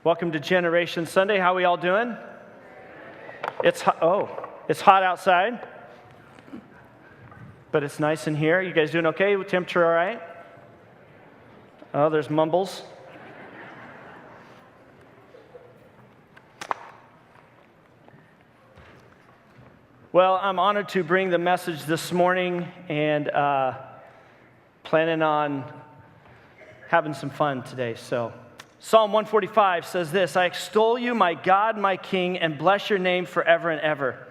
Welcome to Generation Sunday. How are we all doing? It's hot outside, but it's nice in here. You guys doing okay? Temperature all right? Oh, there's mumbles. Well, I'm honored to bring the message this morning and planning on having some fun today. So, Psalm 145 says this: I extol you, my God, my King, and bless your name forever and ever.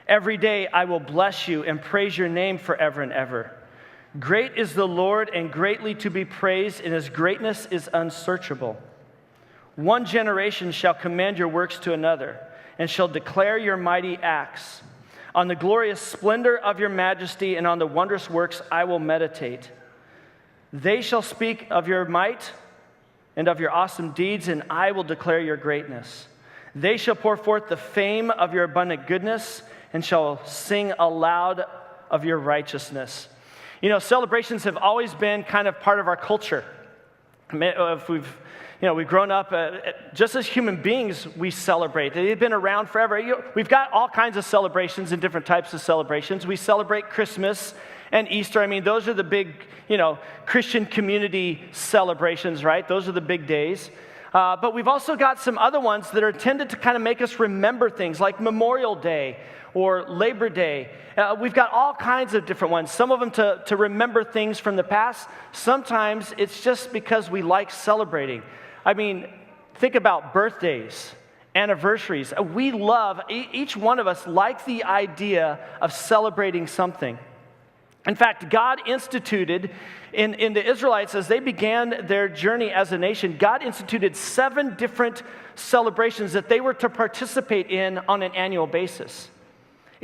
Every day I will bless you and praise your name forever and ever. Great is the Lord and greatly to be praised, and his greatness is unsearchable. One generation shall commend your works to another, and shall declare your mighty acts. On the glorious splendor of your majesty and on the wondrous works I will meditate. They shall speak of your might and of your awesome deeds, and I will declare your greatness. They shall pour forth the fame of your abundant goodness and shall sing aloud of your righteousness. You know, celebrations have always been kind of part of our culture. If we've grown up, just as human beings, we celebrate. They've been around forever. We've got all kinds of celebrations and different types of celebrations. We celebrate Christmas and Easter. I mean, those are the big, Christian community celebrations, right? Those are the big days. But we've also got some other ones that are intended to kind of make us remember things, like Memorial Day or Labor Day. We've got all kinds of different ones. Some of them to remember things from the past. Sometimes it's just because we like celebrating. I mean, think about birthdays, anniversaries. We love, each one of us like the idea of celebrating something. In fact, God instituted, in the Israelites, as they began their journey as a nation, God instituted 7 different celebrations that they were to participate in on an annual basis.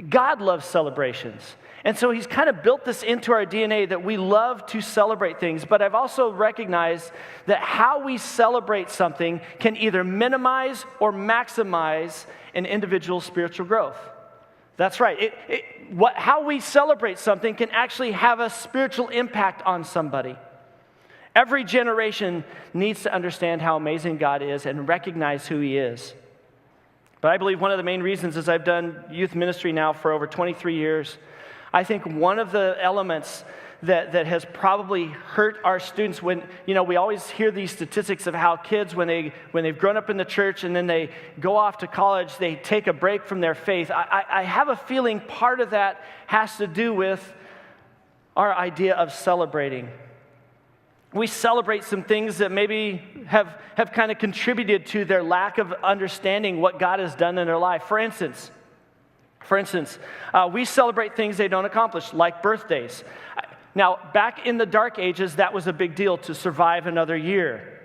God loves celebrations. And so he's kind of built this into our DNA that we love to celebrate things. But I've also recognized that how we celebrate something can either minimize or maximize an individual's spiritual growth. That's right. How we celebrate something can actually have a spiritual impact on somebody. Every generation needs to understand how amazing God is and recognize who he is. But I believe one of the main reasons is I've done youth ministry now for over 23 years. I think one of the elements that has probably hurt our students when, we always hear these statistics of how kids, when they've grown up in the church and then they go off to college, they take a break from their faith. I have a feeling part of that has to do with our idea of celebrating. We celebrate some things that maybe have kind of contributed to their lack of understanding what God has done in their life. For instance, we celebrate things they don't accomplish, like birthdays. Now, back in the dark ages, that was a big deal to survive another year.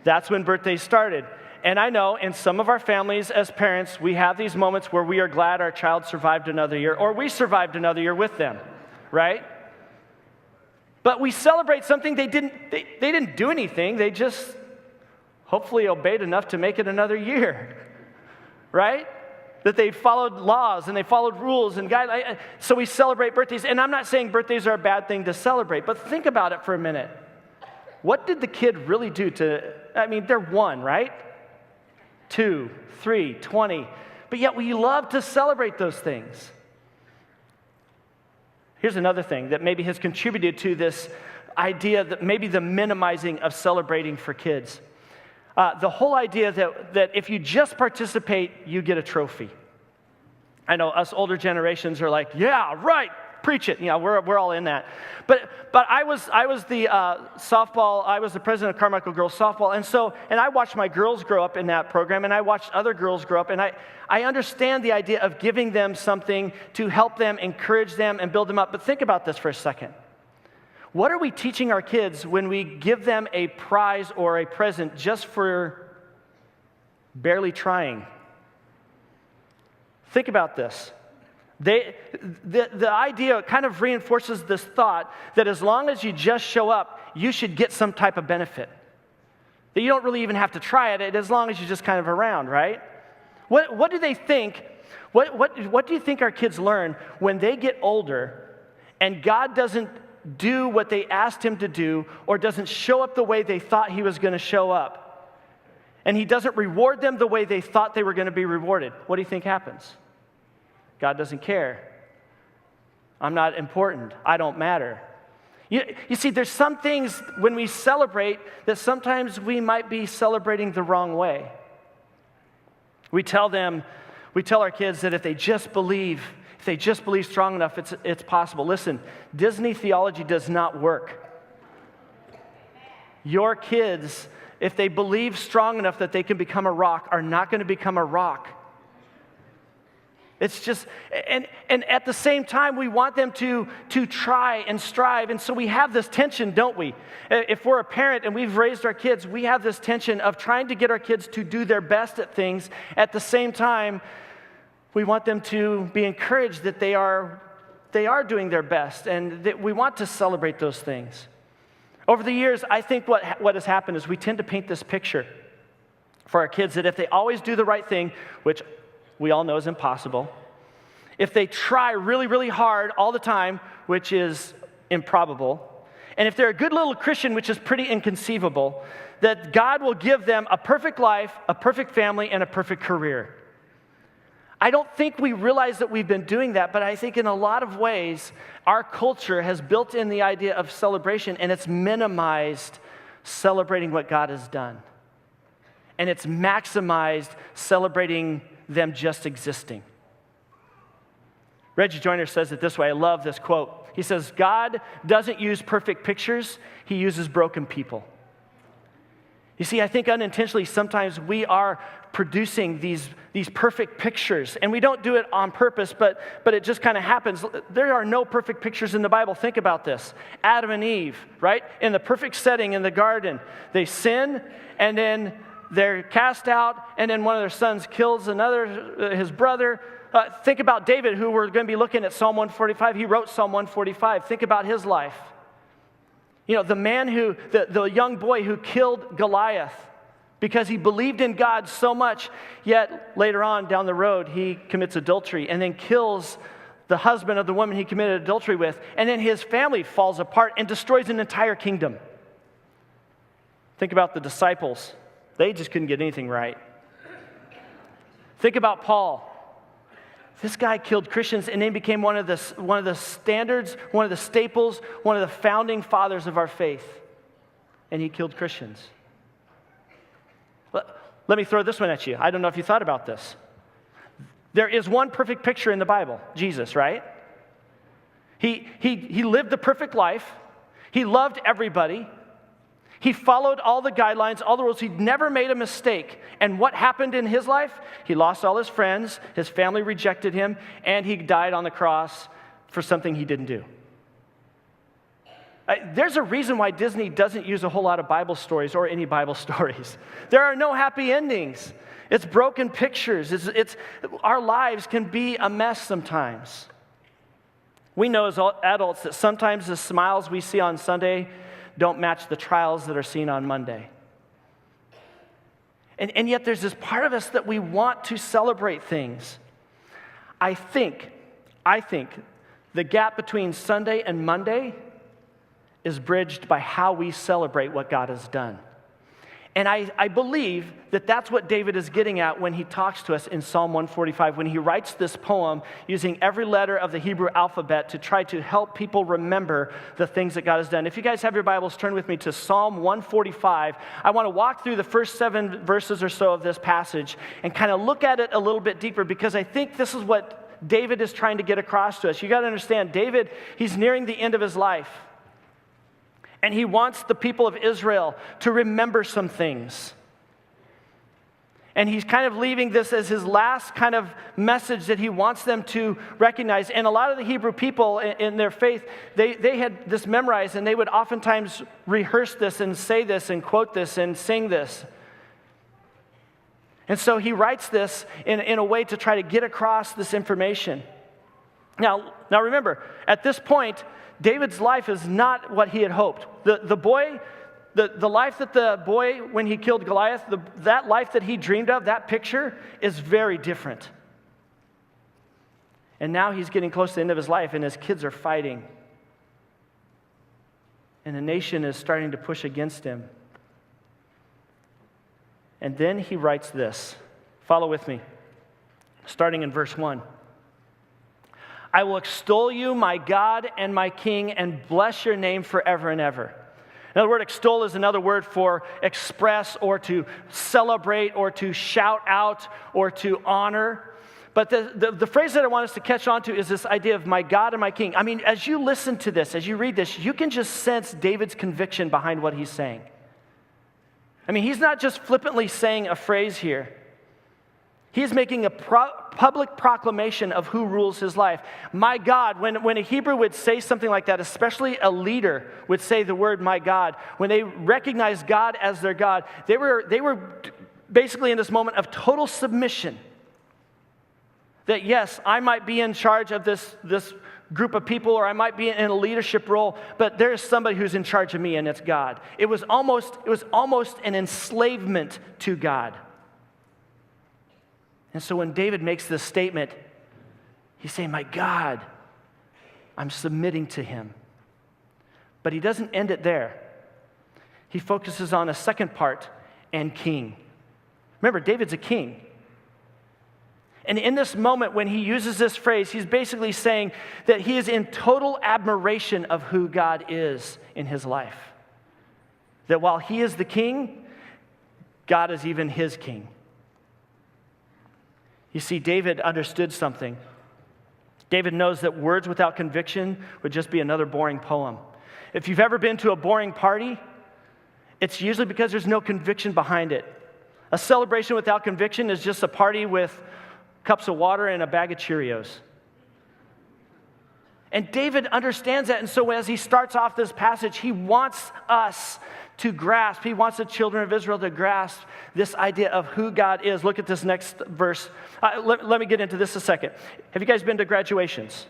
That's when birthdays started. And I know in some of our families as parents, we have these moments where we are glad our child survived another year, or we survived another year with them, right? But we celebrate something they didn't do anything. They just hopefully obeyed enough to make it another year, right? That they followed laws and they followed rules and guidelines. So we celebrate birthdays. And I'm not saying birthdays are a bad thing to celebrate, but think about it for a minute. What did the kid really do they're 1, right? 2, 3, 20. But yet we love to celebrate those things. Here's another thing that maybe has contributed to this idea that maybe the minimizing of celebrating for kids. The whole idea that if you just participate, you get a trophy. I know us older generations are like, yeah, right, preach it. We're all in that. But I was the softball. I was the president of Carmichael Girls Softball, and I watched my girls grow up in that program, and I watched other girls grow up, and I understand the idea of giving them something to help them, encourage them, and build them up. But think about this for a second. What are we teaching our kids when we give them a prize or a present just for barely trying? Think about this. The idea kind of reinforces this thought that as long as you just show up, you should get some type of benefit. That you don't really even have to try it as long as you're just kind of around, right? What do they think? What do you think our kids learn when they get older and God doesn't do what they asked him to do or doesn't show up the way they thought he was going to show up? and he doesn't reward them the way they thought they were going to be rewarded, what do you think happens? God doesn't care. I'm not important. I don't matter. You see, there's some things when we celebrate that sometimes we might be celebrating the wrong way. We tell our kids that if they just believe strong enough, it's possible. Listen, Disney theology does not work. Your kids, if they believe strong enough that they can become a rock, are not going to become a rock. It's just, and at the same time, we want them to try and strive. And so we have this tension, don't we? If we're a parent and we've raised our kids, we have this tension of trying to get our kids to do their best at things. At the same time, we want them to be encouraged that they are doing their best, and that we want to celebrate those things. Over the years, I think what has happened is we tend to paint this picture for our kids that if they always do the right thing, which we all know is impossible, if they try really, really hard all the time, which is improbable, and if they're a good little Christian, which is pretty inconceivable, that God will give them a perfect life, a perfect family, and a perfect career. I don't think we realize that we've been doing that, but I think in a lot of ways, our culture has built in the idea of celebration, and it's minimized celebrating what God has done. And it's maximized celebrating them just existing. Reggie Joiner says it this way. I love this quote. He says, God doesn't use perfect pictures, he uses broken people. You see, I think unintentionally sometimes we are producing these perfect pictures, and we don't do it on purpose, but it just kind of happens. There are no perfect pictures in the Bible. Think about this. Adam and Eve, right? In the perfect setting in the garden, they sin, and then they're cast out, and then one of their sons kills his brother. Think about David, who we're going to be looking at Psalm 145. He wrote Psalm 145. Think about his life. You know, the young boy who killed Goliath because he believed in God so much, yet later on down the road, he commits adultery and then kills the husband of the woman he committed adultery with, and then his family falls apart and destroys an entire kingdom. Think about the disciples. They just couldn't get anything right. Think about Paul. This guy killed Christians and then became one of the standards, one of the staples, one of the founding fathers of our faith. And he killed Christians. Let me throw this one at you. I don't know if you thought about this. There is one perfect picture in the Bible, Jesus, right? He lived the perfect life. He loved everybody. He followed all the guidelines, all the rules. He never made a mistake. And what happened in his life? He lost all his friends, his family rejected him, and he died on the cross for something he didn't do. There's a reason why Disney doesn't use a whole lot of Bible stories or any Bible stories. There are no happy endings. It's broken pictures. Our lives can be a mess sometimes. We know as adults that sometimes the smiles we see on Sunday don't match the trials that are seen on Monday. And yet there's this part of us that we want to celebrate things. I think the gap between Sunday and Monday is bridged by how we celebrate what God has done. And I believe that that's what David is getting at when he talks to us in Psalm 145, when he writes this poem using every letter of the Hebrew alphabet to try to help people remember the things that God has done. If you guys have your Bibles, turn with me to Psalm 145. I want to walk through the first 7 verses or so of this passage and kind of look at it a little bit deeper, because I think this is what David is trying to get across to us. You got to understand, David, he's nearing the end of his life. And he wants the people of Israel to remember some things. And he's kind of leaving this as his last kind of message that he wants them to recognize. And a lot of the Hebrew people in their faith, they had this memorized, and they would oftentimes rehearse this and say this and quote this and sing this. And so he writes this in a way to try to get across this information. Now remember, at this point, David's life is not what he had hoped. The life that the boy, when he killed Goliath, that life that he dreamed of, that picture, is very different. And now he's getting close to the end of his life, and his kids are fighting. And the nation is starting to push against him. And then he writes this. Follow with me, starting in verse 1. I will extol you, my God and my King, and bless your name forever and ever. Another word, extol, is another word for express or to celebrate or to shout out or to honor. But the phrase that I want us to catch on to is this idea of my God and my King. I mean, as you listen to this, as you read this, you can just sense David's conviction behind what he's saying. I mean, he's not just flippantly saying a phrase here. He is making a public proclamation of who rules his life. My God, when a Hebrew would say something like that, especially a leader would say the word my God, when they recognized God as their God, they were basically in this moment of total submission. That yes, I might be in charge of this group of people, or I might be in a leadership role, but there is somebody who's in charge of me, and it's God. It was almost an enslavement to God. And so when David makes this statement, he's saying, my God, I'm submitting to him. But he doesn't end it there. He focuses on a second part, and king. Remember, David's a king. And in this moment, when he uses this phrase, he's basically saying that he is in total admiration of who God is in his life. That while he is the king, God is even his king. You see, David understood something. David knows that words without conviction would just be another boring poem. If you've ever been to a boring party, it's usually because there's no conviction behind it. A celebration without conviction is just a party with cups of water and a bag of Cheerios. And David understands that, and so as he starts off this passage, he wants us to grasp, he wants the children of Israel to grasp this idea of who God is. Look at this next verse. Let me get into this a second. Have you guys been to graduations?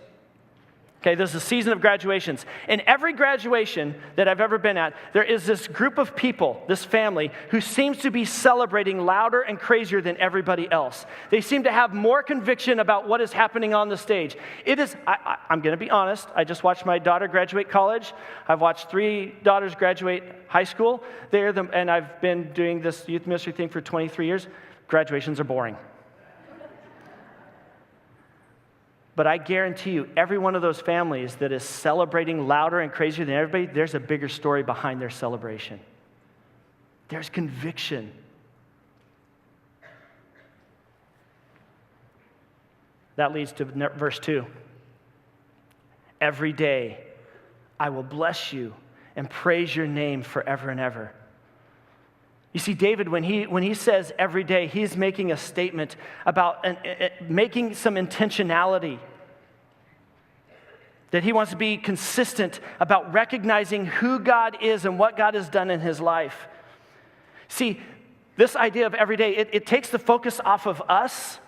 Okay, this is a season of graduations. In every graduation that I've ever been at, there is this group of people, this family, who seems to be celebrating louder and crazier than everybody else. They seem to have more conviction about what is happening on the stage. It is, I'm going to be honest, I just watched my daughter graduate college. I've watched 3 daughters graduate high school. And I've been doing this youth ministry thing for 23 years. Graduations are boring. But I guarantee you, every one of those families that is celebrating louder and crazier than everybody, there's a bigger story behind their celebration. There's conviction. That leads to verse 2. Every day I will bless you and praise your name forever and ever. You see, David, when he says every day, he's making a statement about making some intentionality. That he wants to be consistent about recognizing who God is and what God has done in his life. See, this idea of every day, it takes the focus off of us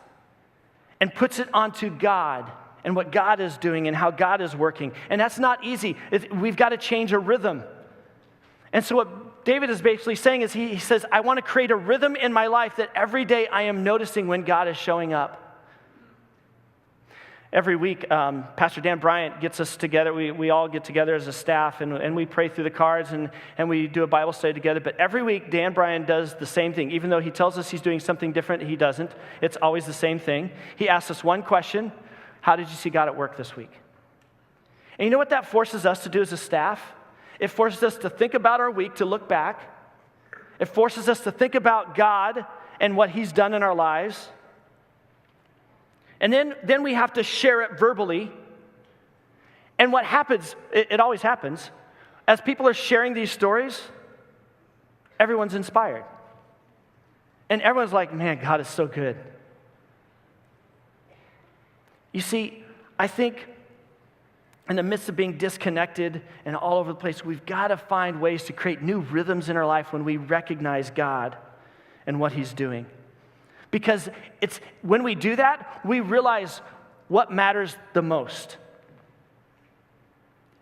and puts it onto God and what God is doing and how God is working. And that's not easy. We've got to change a rhythm. And so what David is basically saying is he says, I want to create a rhythm in my life that every day I am noticing when God is showing up. Every week, Pastor Dan Bryant gets us together. We all get together as a staff, and we pray through the cards, and we do a Bible study together. But every week, Dan Bryant does the same thing. Even though he tells us he's doing something different, he doesn't. It's always the same thing. He asks us one question: how did you see God at work this week? And you know what that forces us to do as a staff? It forces us to think about our week, to look back. It forces us to think about God and what he's done in our lives. And then we have to share it verbally. And what happens, it always happens, as people are sharing these stories, everyone's inspired. And everyone's like, man, God is so good. You see, I think in the midst of being disconnected and all over the place, we've got to find ways to create new rhythms in our life when we recognize God and what he's doing. Because it's when we do that, we realize what matters the most.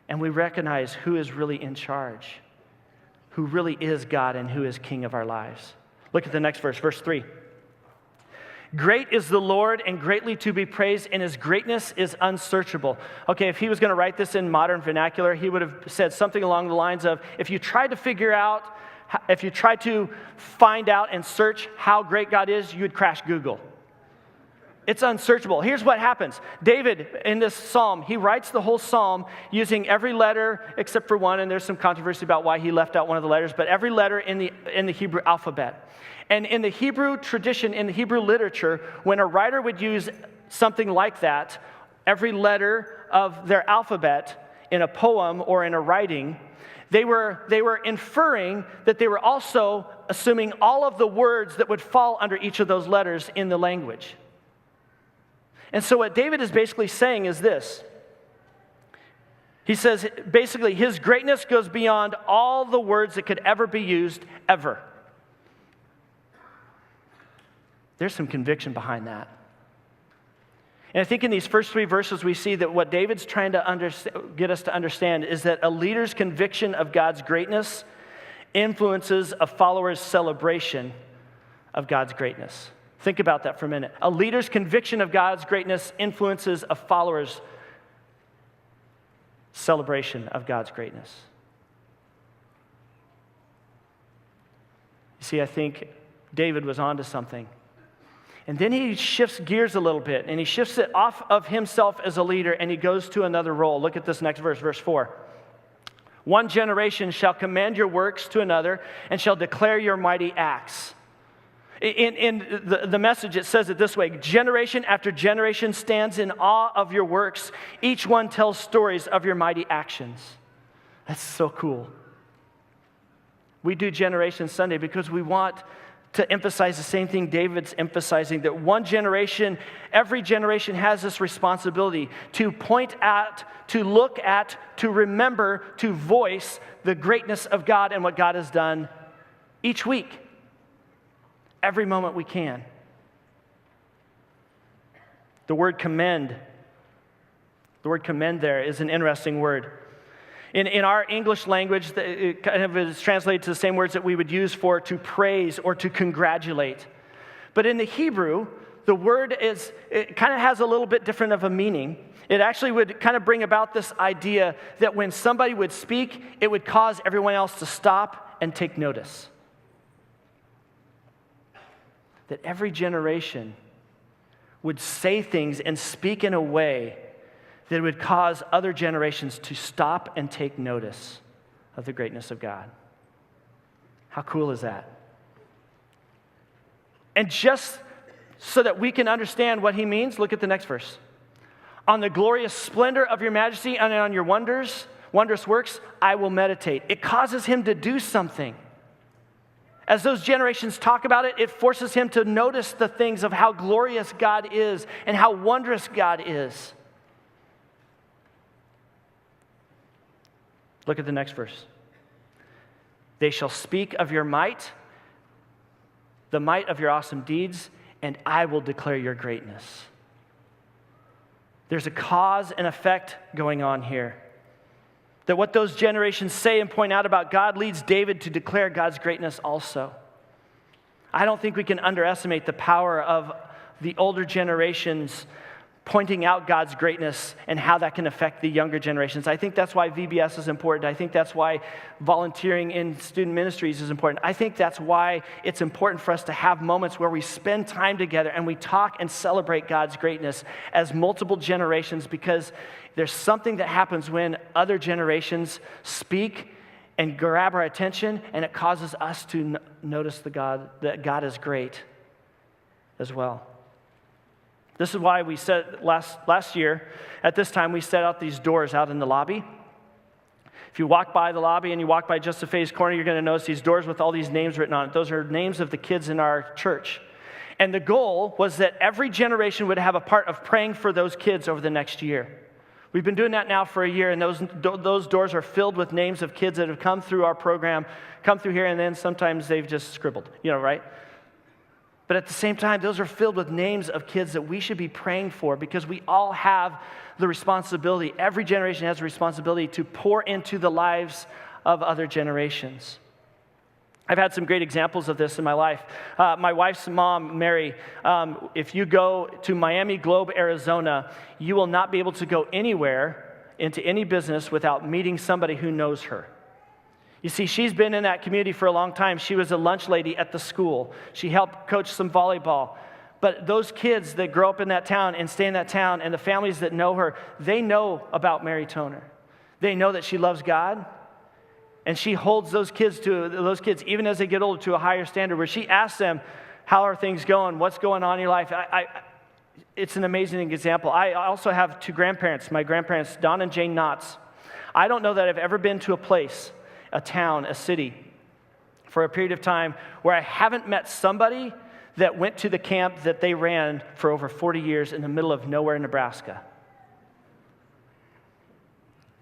And we recognize who is really in charge, who really is God and who is King of our lives. Look at the next verse, verse 3. Great is the Lord and greatly to be praised, and his greatness is unsearchable. Okay, if he was going to write this in modern vernacular, he would have said something along the lines of, if you tried to figure out to find out and search how great God is, you would crash Google. It's unsearchable. Here's what happens. David, in this psalm, he writes the whole psalm using every letter except for one, and there's some controversy about why he left out one of the letters, but every letter in the Hebrew alphabet. And in the Hebrew tradition, in the Hebrew literature, when a writer would use something like that, every letter of their alphabet in a poem or in a writing, they were inferring that they were also assuming all of the words that would fall under each of those letters in the language. And so what David is basically saying is this. He says, basically, his greatness goes beyond all the words that could ever be used, ever. There's some conviction behind that. And I think in these first 3 verses, we see that what David's trying to get us to understand is that a leader's conviction of God's greatness influences a follower's celebration of God's greatness. Think about that for a minute. A leader's conviction of God's greatness influences a follower's celebration of God's greatness. You see, I think David was onto something. And then he shifts gears a little bit, and he shifts it off of himself as a leader, and he goes to another role. Look at this next verse, verse 4. One generation shall commend your works to another, and shall declare your mighty acts. In the message, it says it this way: generation after generation stands in awe of your works. Each one tells stories of your mighty actions. That's so cool. We do Generation Sunday because we want to emphasize the same thing David's emphasizing, that one generation, every generation has this responsibility to point at, to look at, to remember, to voice the greatness of God and what God has done each week. Every moment we can. The word commend there is an interesting word. In our English language, it kind of is translated to the same words that we would use for to praise or to congratulate. But in the Hebrew, the word it kind of has a little bit different of a meaning. It actually would kind of bring about this idea that when somebody would speak, it would cause everyone else to stop and take notice. That every generation would say things and speak in a way that would cause other generations to stop and take notice of the greatness of God. How cool is that? And just so that we can understand what he means, look at the next verse. On the glorious splendor of your majesty and on your wondrous works, I will meditate. It causes him to do something. As those generations talk about it, it forces him to notice the things of how glorious God is and how wondrous God is. Look at the next verse. They shall speak of your might, the might of your awesome deeds, and I will declare your greatness. There's a cause and effect going on here. That what those generations say and point out about God leads David to declare God's greatness also. I don't think we can underestimate the power of the older generations pointing out God's greatness and how that can affect the younger generations. I think that's why VBS is important. I think that's why volunteering in student ministries is important. I think that's why it's important for us to have moments where we spend time together and we talk and celebrate God's greatness as multiple generations, because there's something that happens when other generations speak and grab our attention, and it causes us to notice that God is great as well. This is why we set last year, at this time, we set out these doors out in the lobby. If you walk by the lobby and you walk by Just a Phase Corner, you're going to notice these doors with all these names written on it. Those are names of the kids in our church. And the goal was that every generation would have a part of praying for those kids over the next year. We've been doing that now for a year, and those doors are filled with names of kids that have come through our program, come through here, and then sometimes they've just scribbled, right? But at the same time, those are filled with names of kids that we should be praying for, because we all have the responsibility, every generation has a responsibility to pour into the lives of other generations. I've had some great examples of this in my life. My wife's mom, Mary, if you go to Miami Globe, Arizona, you will not be able to go anywhere into any business without meeting somebody who knows her. You see, she's been in that community for a long time. She was a lunch lady at the school. She helped coach some volleyball. But those kids that grow up in that town and stay in that town and the families that know her, they know about Mary Toner. They know that she loves God. And she holds those kids, even as they get older, to a higher standard where she asks them, how are things going? What's going on in your life? It's an amazing example. I also have two grandparents, my grandparents, Don and Jane Knotts. I don't know that I've ever been to a place, a town, a city, for a period of time where I haven't met somebody that went to the camp that they ran for over 40 years in the middle of nowhere, Nebraska.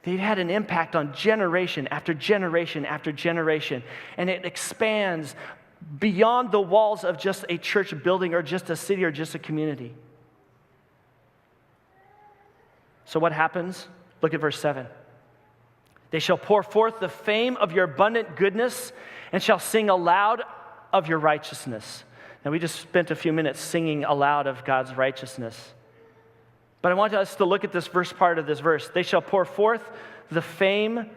They've had an impact on generation after generation after generation, and it expands beyond the walls of just a church building or just a city or just a community. So what happens? Look at verse 7. They shall pour forth the fame of your abundant goodness and shall sing aloud of your righteousness. Now, we just spent a few minutes singing aloud of God's righteousness. But I want us to look at this first part of this verse. They shall pour forth the fame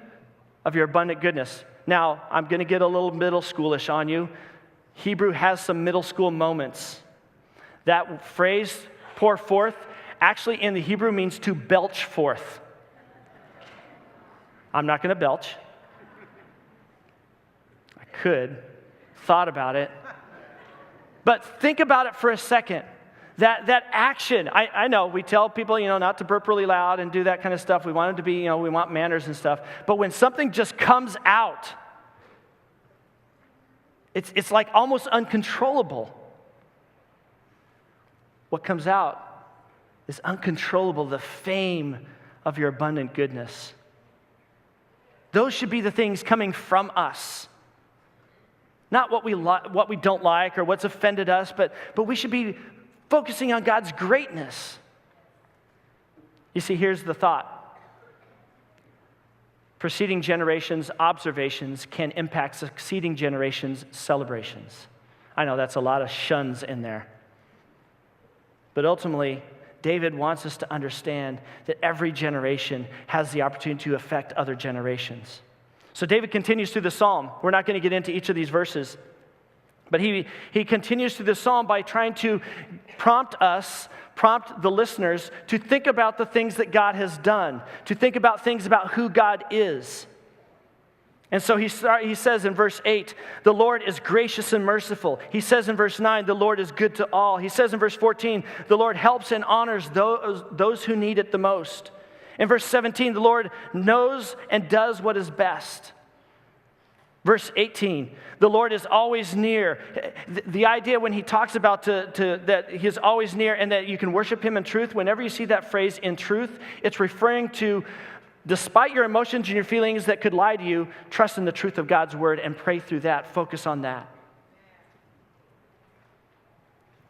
of your abundant goodness. Now, I'm going to get a little middle schoolish on you. Hebrew has some middle school moments. That phrase, pour forth, actually in the Hebrew means to belch forth. I'm not going to belch. I could. Thought about it. But think about it for a second. That action, I know we tell people, not to burp really loud and do that kind of stuff. We want it to be, we want manners and stuff. But when something just comes out, it's like almost uncontrollable. What comes out is uncontrollable, the fame of your abundant goodness. Those should be the things coming from us. Not what we don't like or what's offended us, but we should be focusing on God's greatness. You see, here's the thought. Preceding generations' observations can impact succeeding generations' celebrations. I know that's a lot of shuns in there. But ultimately, David wants us to understand that every generation has the opportunity to affect other generations. So David continues through the psalm. We're not going to get into each of these verses. But he continues through the psalm by trying to prompt the listeners to think about the things that God has done, to think about things about who God is. And so he says in verse 8, the Lord is gracious and merciful. He says in verse 9, the Lord is good to all. He says in verse 14, the Lord helps and honors those who need it the most. In verse 17, the Lord knows and does what is best. Verse 18, the Lord is always near. The idea when he talks about that he is always near and that you can worship him in truth, whenever you see that phrase in truth, it's referring to, despite your emotions and your feelings that could lie to you, trust in the truth of God's word and pray through that. Focus on that.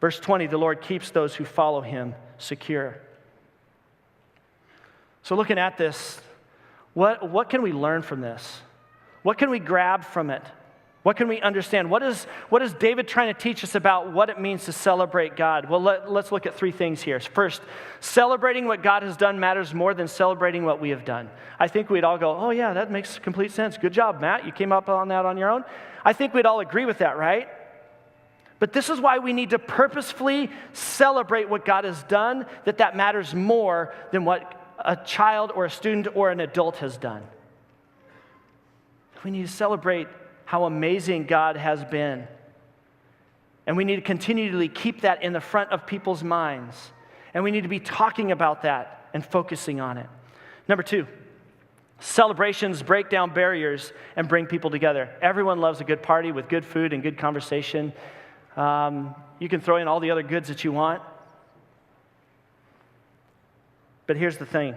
Verse 20, the Lord keeps those who follow him secure. So looking at this, what can we learn from this? What can we grab from it? What can we understand? What is David trying to teach us about what it means to celebrate God? Well, let's look at three things here. First, celebrating what God has done matters more than celebrating what we have done. I think we'd all go, oh yeah, that makes complete sense. Good job, Matt. You came up on that on your own. I think we'd all agree with that, right? But this is why we need to purposefully celebrate what God has done, that matters more than what a child or a student or an adult has done. We need to celebrate how amazing God has been. And we need to continually keep that in the front of people's minds. And we need to be talking about that and focusing on it. Number 2, celebrations break down barriers and bring people together. Everyone loves a good party with good food and good conversation. You can throw in all the other goods that you want. But here's the thing.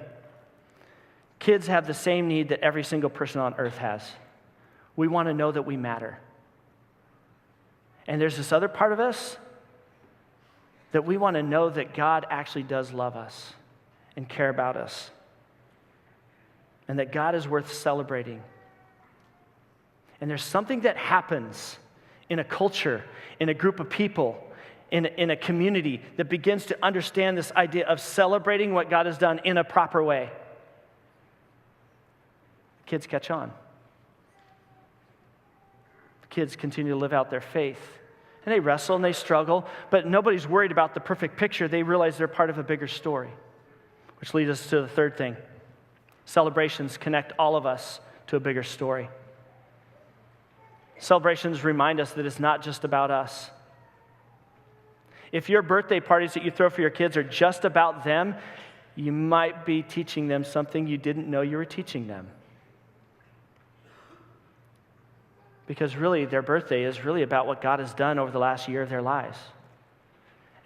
Kids have the same need that every single person on earth has. We want to know that we matter. And there's this other part of us that we want to know that God actually does love us and care about us. And that God is worth celebrating. And there's something that happens in a culture, in a group of people, in a community that begins to understand this idea of celebrating what God has done in a proper way. Kids catch on. kids continue to live out their faith. And they wrestle and they struggle, but nobody's worried about the perfect picture. They realize they're part of a bigger story, which leads us to the third thing. Celebrations connect all of us to a bigger story. Celebrations remind us that it's not just about us. If your birthday parties that you throw for your kids are just about them, you might be teaching them something you didn't know you were teaching them. Because really, their birthday is really about what God has done over the last year of their lives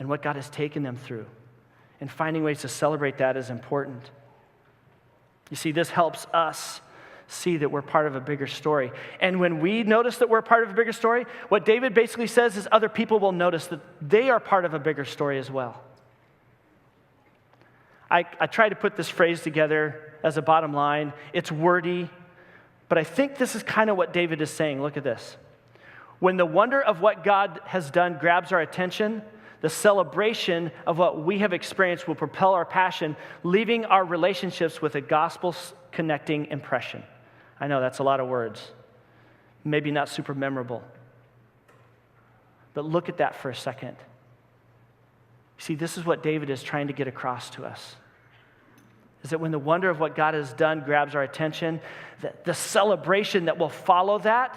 and what God has taken them through. And finding ways to celebrate that is important. You see, this helps us see that we're part of a bigger story. And when we notice that we're part of a bigger story, what David basically says is other people will notice that they are part of a bigger story as well. I try to put this phrase together as a bottom line. It's wordy, but I think this is kind of what David is saying. Look at this. When the wonder of what God has done grabs our attention, the celebration of what we have experienced will propel our passion, leaving our relationships with a gospel-connecting impression. I know that's a lot of words. Maybe not super memorable. But look at that for a second. See, this is what David is trying to get across to us. Is that when the wonder of what God has done grabs our attention, the celebration that will follow that,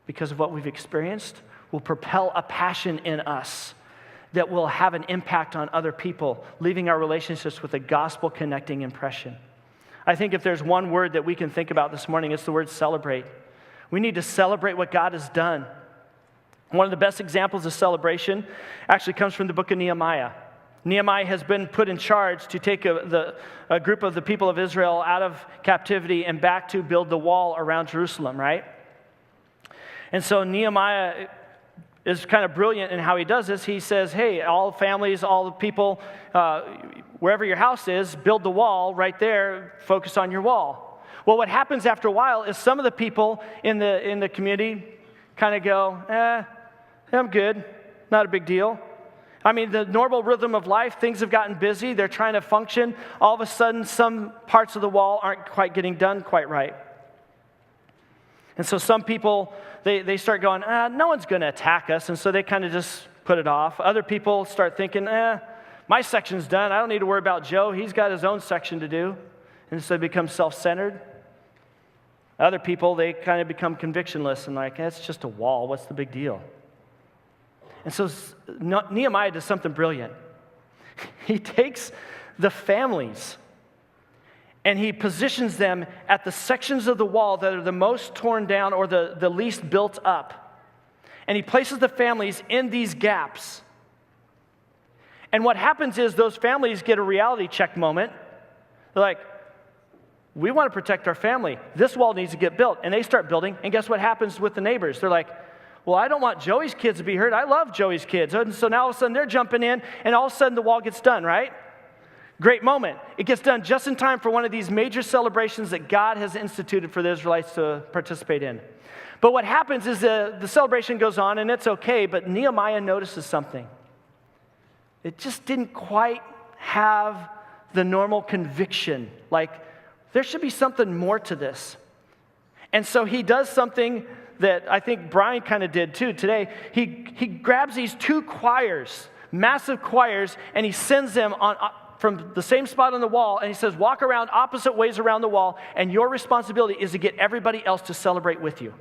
because of what we've experienced, will propel a passion in us that will have an impact on other people, leaving our relationships with a gospel-connecting impression. I think if there's one word that we can think about this morning, it's the word celebrate. We need to celebrate what God has done. One of the best examples of celebration actually comes from the book of Nehemiah. Nehemiah has been put in charge to take a group of the people of Israel out of captivity and back to build the wall around Jerusalem, right? And so Nehemiah is kind of brilliant in how he does this. He says, hey, all families, all the people, wherever your house is, build the wall right there, focus on your wall. Well, what happens after a while is some of the people in the community kind of go, I'm good, not a big deal. I mean, the normal rhythm of life, things have gotten busy, they're trying to function. All of a sudden, some parts of the wall aren't quite getting done quite right. And so some people, they start going, no one's going to attack us, and so they kind of just put it off. Other people start thinking, my section's done. I don't need to worry about Joe. He's got his own section to do. And so they become self-centered. Other people, they kind of become convictionless and like, it's just a wall. What's the big deal? And so Nehemiah does something brilliant. He takes the families and he positions them at the sections of the wall that are the most torn down or the least built up. And he places the families in these gaps. And what happens is those families get a reality check moment. They're like, we want to protect our family. This wall needs to get built. And they start building, and guess what happens with the neighbors? They're like, well, I don't want Joey's kids to be hurt. I love Joey's kids. And so now all of a sudden they're jumping in, and all of a sudden the wall gets done, right? Great moment. It gets done just in time for one of these major celebrations that God has instituted for the Israelites to participate in. But what happens is the celebration goes on, and it's okay, but Nehemiah notices something. It just didn't quite have the normal conviction. Like, there should be something more to this. And so he does something that I think Brian kind of did too today. He grabs these two choirs, massive choirs, and he sends them on from the same spot on the wall, and he says, walk around opposite ways around the wall, and your responsibility is to get everybody else to celebrate with you.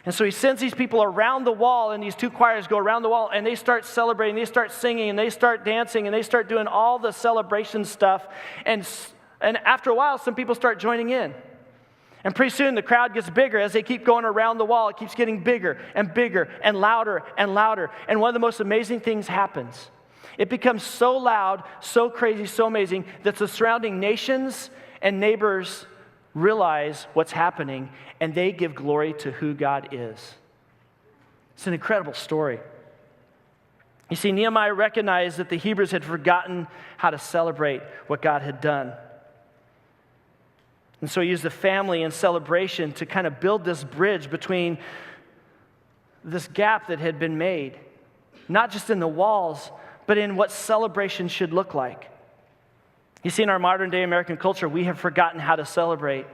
And so he sends these people around the wall, and these two choirs go around the wall, and they start celebrating, they start singing, and they start dancing, and they start doing all the celebration stuff. And after a while, some people start joining in. And pretty soon the crowd gets bigger. As they keep going around the wall, it keeps getting bigger and bigger and louder and louder. And one of the most amazing things happens. It becomes so loud, so crazy, so amazing that the surrounding nations and neighbors realize what's happening, and they give glory to who God is. It's an incredible story. You see, Nehemiah recognized that the Hebrews had forgotten how to celebrate what God had done. And so he used the family and celebration to kind of build this bridge between this gap that had been made, not just in the walls, but in what celebration should look like. You see, in our modern day American culture, we have forgotten how to celebrate.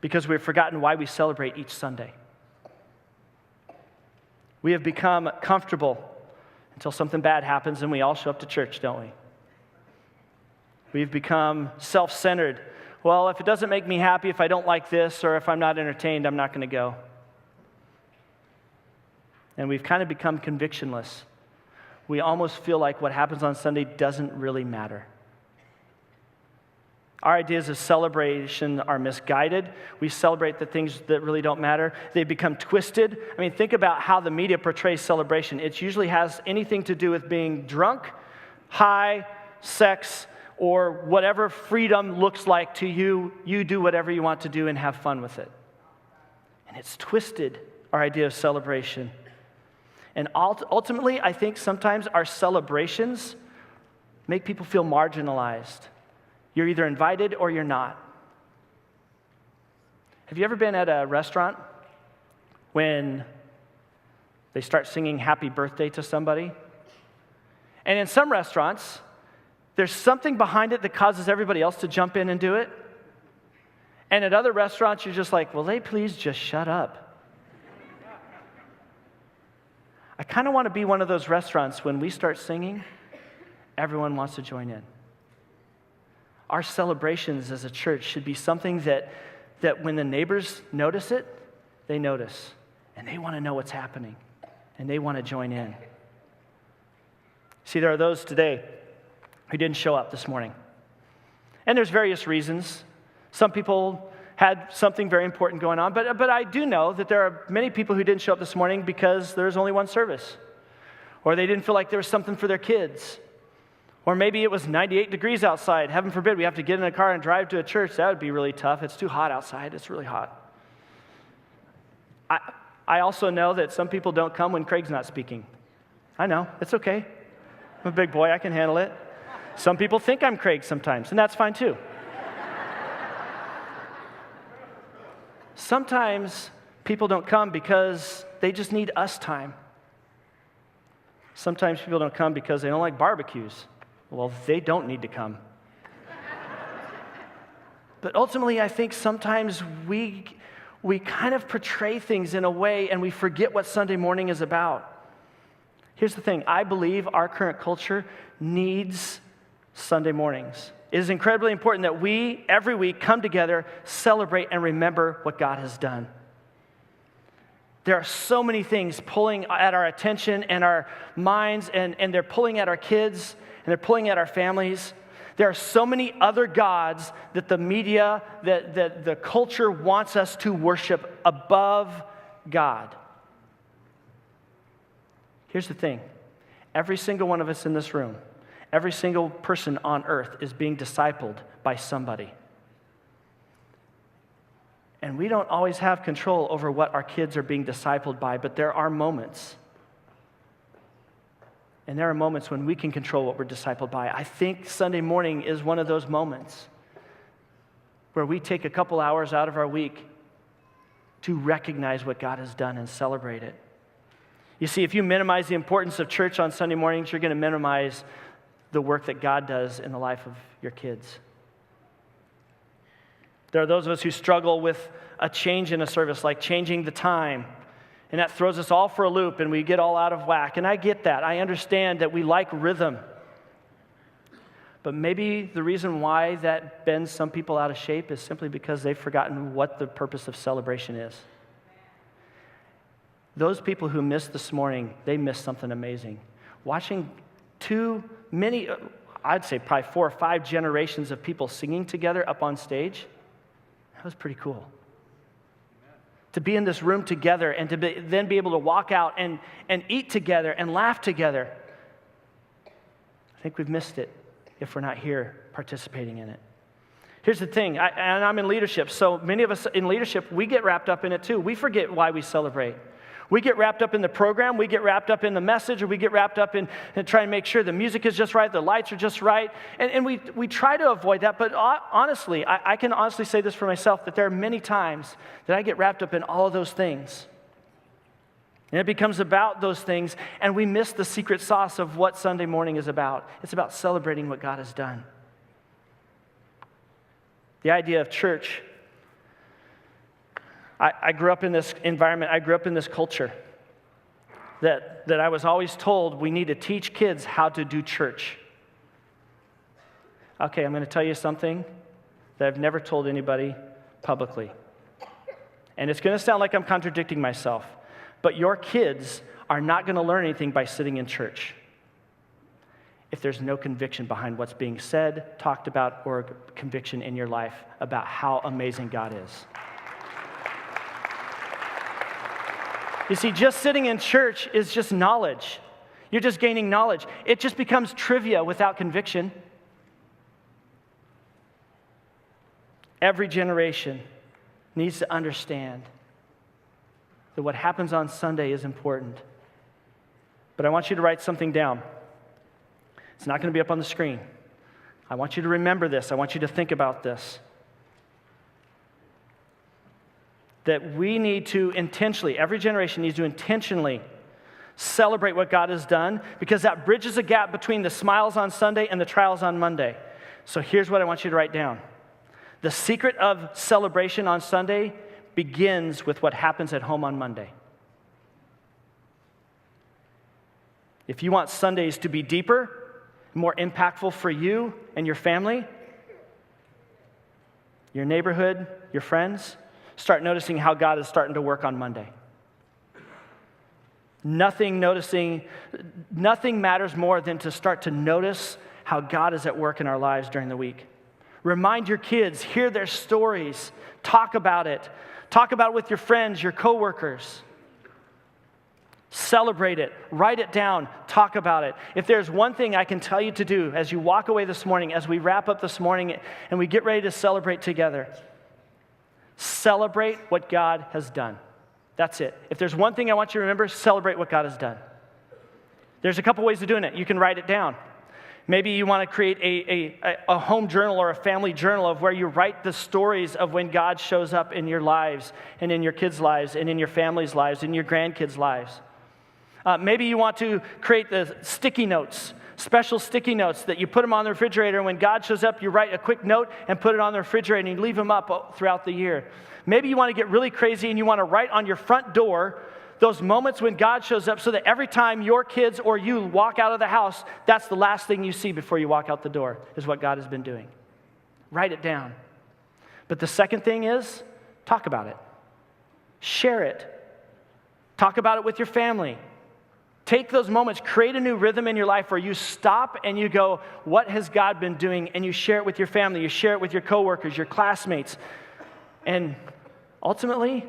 because we've forgotten why we celebrate each Sunday. We have become comfortable until something bad happens and we all show up to church, don't we? We've become self-centered. Well, if it doesn't make me happy, if I don't like this, or if I'm not entertained, I'm not going to go. And we've kind of become convictionless. We almost feel like what happens on Sunday doesn't really matter. Our ideas of celebration are misguided. We celebrate the things that really don't matter. They become twisted. I mean, think about how the media portrays celebration. It usually has anything to do with being drunk, high, sex, or whatever freedom looks like to you. You do whatever you want to do and have fun with it. And it's twisted, our idea of celebration. And ultimately, I think sometimes our celebrations make people feel marginalized. You're either invited or you're not. Have you ever been at a restaurant when they start singing happy birthday to somebody? And in some restaurants, there's something behind it that causes everybody else to jump in and do it. And at other restaurants, you're just like, will they please just shut up? I kind of want to be one of those restaurants when we start singing, everyone wants to join in. Our celebrations as a church should be something that when the neighbors notice it, they notice. And they want to know what's happening. And they want to join in. See, there are those today who didn't show up this morning. And there's various reasons. Some people had something very important going on. But I do know that there are many people who didn't show up this morning because there's only one service. Or they didn't feel like there was something for their kids. Or maybe it was 98 degrees outside. Heaven forbid we have to get in a car and drive to a church. That would be really tough. It's too hot outside. It's really hot. I also know that some people don't come when Craig's not speaking. I know. It's okay. I'm a big boy. I can handle it. Some people think I'm Craig sometimes, and that's fine too. Sometimes people don't come because they just need us time. Sometimes people don't come because they don't like barbecues. Well, they don't need to come. But ultimately, I think sometimes we kind of portray things in a way and we forget what Sunday morning is about. Here's the thing. I believe our current culture needs Sunday mornings. It is incredibly important that we, every week, come together, celebrate, and remember what God has done. There are so many things pulling at our attention and our minds, and they're pulling at our kids, and they're pulling at our families. There are so many other gods that the media, that the culture wants us to worship above God. Here's the thing. Every single one of us in this room, every single person on earth is being discipled by somebody. And we don't always have control over what our kids are being discipled by, but there are moments. And there are moments when we can control what we're discipled by. I think Sunday morning is one of those moments where we take a couple hours out of our week to recognize what God has done and celebrate it. You see, if you minimize the importance of church on Sunday mornings, you're going to minimize the work that God does in the life of your kids. There are those of us who struggle with a change in a service, like changing the time. And that throws us all for a loop and we get all out of whack. And I get that. I understand that we like rhythm. But maybe the reason why that bends some people out of shape is simply because they've forgotten what the purpose of celebration is. Those people who missed this morning, they missed something amazing. Watching I'd say probably 4 or 5 generations of people singing together up on stage, that was pretty cool. To be in this room together and to then be able to walk out and eat together and laugh together. I think we've missed it if we're not here participating in it. Here's the thing, and I'm in leadership, so many of us in leadership, we get wrapped up in it too. We forget why we celebrate. We get wrapped up in the program, we get wrapped up in the message, or we get wrapped up in trying to make sure the music is just right, the lights are just right, and we try to avoid that, but honestly, I can honestly say this for myself, that there are many times that I get wrapped up in all of those things. And it becomes about those things, and we miss the secret sauce of what Sunday morning is about. It's about celebrating what God has done. The idea of church I grew up in this environment. I grew up in this culture that I was always told we need to teach kids how to do church. Okay, I'm going to tell you something that I've never told anybody publicly. And it's going to sound like I'm contradicting myself, but your kids are not going to learn anything by sitting in church if there's no conviction behind what's being said, talked about, or conviction in your life about how amazing God is. You see, just sitting in church is just knowledge. You're just gaining knowledge. It just becomes trivia without conviction. Every generation needs to understand that what happens on Sunday is important. But I want you to write something down. It's not going to be up on the screen. I want you to remember this. I want you to think about this. That we need to intentionally, every generation needs to intentionally celebrate what God has done, because that bridges a gap between the smiles on Sunday and the trials on Monday. So here's what I want you to write down. The secret of celebration on Sunday begins with what happens at home on Monday. If you want Sundays to be deeper, more impactful for you and your family, your neighborhood, your friends, start noticing how God is starting to work on Monday. Nothing matters more than to start to notice how God is at work in our lives during the week. Remind your kids, hear their stories, talk about it. Talk about it with your friends, your coworkers. Celebrate it, write it down, talk about it. If there's one thing I can tell you to do as you walk away this morning, as we wrap up this morning and we get ready to celebrate together, celebrate what God has done. That's it. If there's one thing I want you to remember, celebrate what God has done. There's a couple ways of doing it. You can write it down. Maybe you want to create a home journal or a family journal of where you write the stories of when God shows up in your lives and in your kids' lives and in your family's lives and your grandkids' lives. Maybe you want to create the sticky notes, special sticky notes that you put them on the refrigerator, and when God shows up, you write a quick note and put it on the refrigerator and you leave them up throughout the year. Maybe you want to get really crazy and you want to write on your front door those moments when God shows up so that every time your kids or you walk out of the house, that's the last thing you see before you walk out the door, is what God has been doing. Write it down. But the second thing is, talk about it. Share it. Talk about it with your family. Take those moments, create a new rhythm in your life where you stop and you go, what has God been doing? And you share it with your family, you share it with your coworkers, your classmates. And ultimately,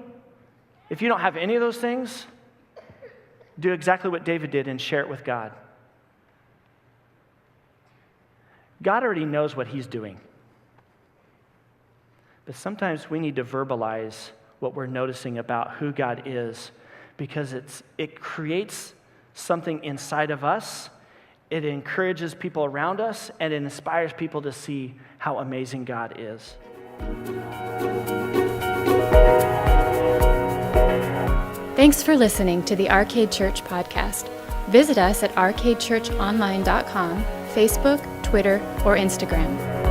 if you don't have any of those things, do exactly what David did and share it with God. God already knows what he's doing. But sometimes we need to verbalize what we're noticing about who God is, because it creates something inside of us. It encourages people around us, and it inspires people to see how amazing God is. Thanks for listening to the Arcade Church podcast. Visit us at arcadechurchonline.com, Facebook, Twitter, or Instagram.